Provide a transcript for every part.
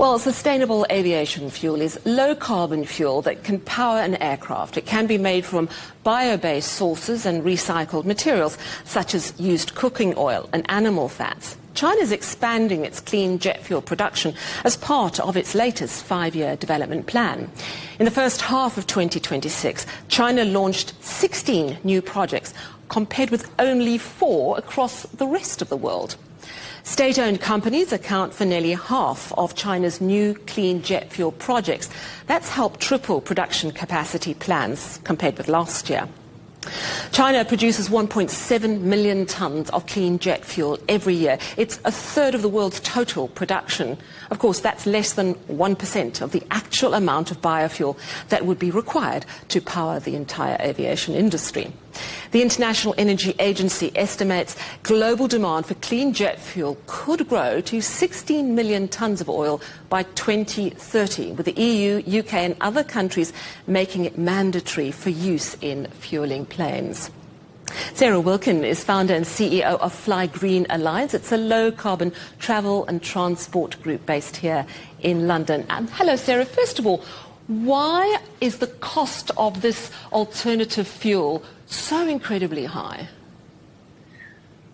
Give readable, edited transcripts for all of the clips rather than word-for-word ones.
Well, sustainable aviation fuel is low-carbon fuel that can power an aircraft. It can be made from bio-based sources and recycled materials, such as used cooking oil and animal fats. China is expanding its clean jet fuel production as part of its latest 5-year development plan. In the first half of 2026, China launched 16 new projects, compared with only 4 across the rest of the world. State-owned companies account for nearly half of China's new clean jet fuel projects. That's helped triple production capacity plans compared with last year. China produces 1.7 million tons of clean jet fuel every year. It's a third of the world's total production. Of course, that's less than 1% of the actual amount of biofuel that would be required to power the entire aviation industry. The International Energy Agency estimates global demand for clean jet fuel could grow to 16 million tons of oil by 2030, with the EU, UK and other countries making it mandatory for use in fueling planes. Sarah Wilkin is founder and CEO of Fly Green Alliance. It's a low-carbon travel and transport group based here in London. And hello, Sarah. First of all, why is the cost of this alternative fuel so incredibly high?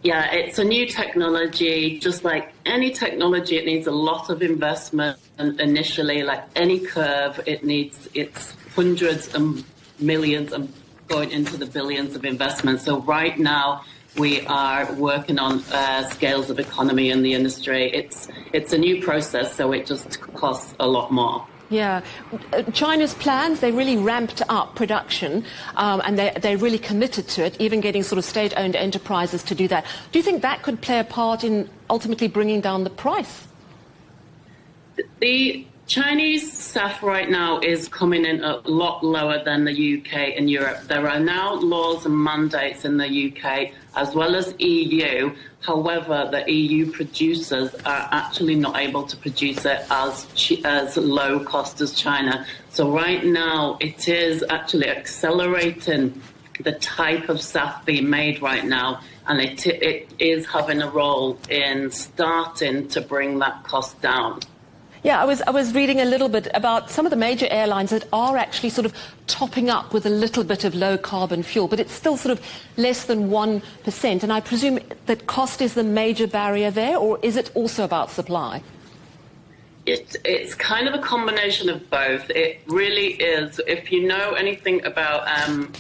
Yeah, it's a new technology. Just like any technology, it needs a lot of investment initially. Like any curve, it's hundreds and millions and going into the billions of investment. So right now we are working on scales of economy in the industry. It's a new process, so it just costs a lot more. Yeah, China's plans, they really ramped up production and they really committed to it, even getting sort of state-owned enterprises to do that. Do you think that could play a part in ultimately bringing down the price? The Chinese SAF right now is coming in a lot lower than the UK and Europe. There are now laws and mandates in the UK as well as EU. However, the EU producers are actually not able to produce it as low cost as China. So right now it is actually accelerating the type of SAF being made right now, and it is having a role in starting to bring that cost down. Yeah, I was reading a little bit about some of the major airlines that are actually sort of topping up with a little bit of low-carbon fuel, but it's still sort of less than 1%. And I presume that cost is the major barrier there, or is it also about supply? It's kind of a combination of both. It really is. If you know anything about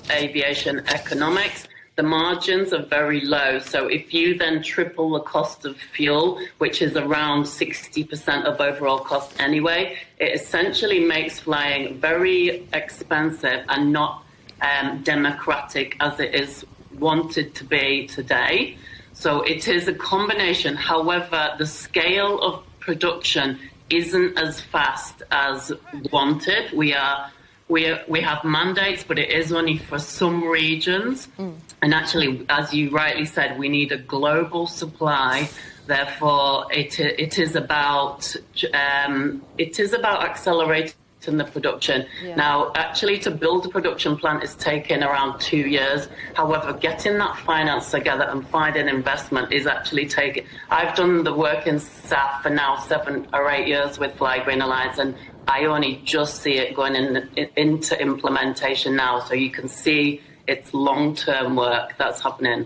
aviation economics, the margins are very low. So if you then triple the cost of fuel, which is around 60% of overall cost anyway, it essentially makes flying very expensive and not democratic as it is wanted to be today. So it is a combination. However, the scale of production isn't as fast as wanted. We have mandates, but it is only for some regions. And actually, as you rightly said, we need a global supply. Therefore, it is about accelerating the production. Yeah. Now, actually, to build a production plant is taking around 2 years. However, getting that finance together and finding investment is actually taking. I've done the work in SAF for now 7 or 8 years with Fly Green Alliance, and I only just see it going into implementation now. So you can see it's long-term work that's happening.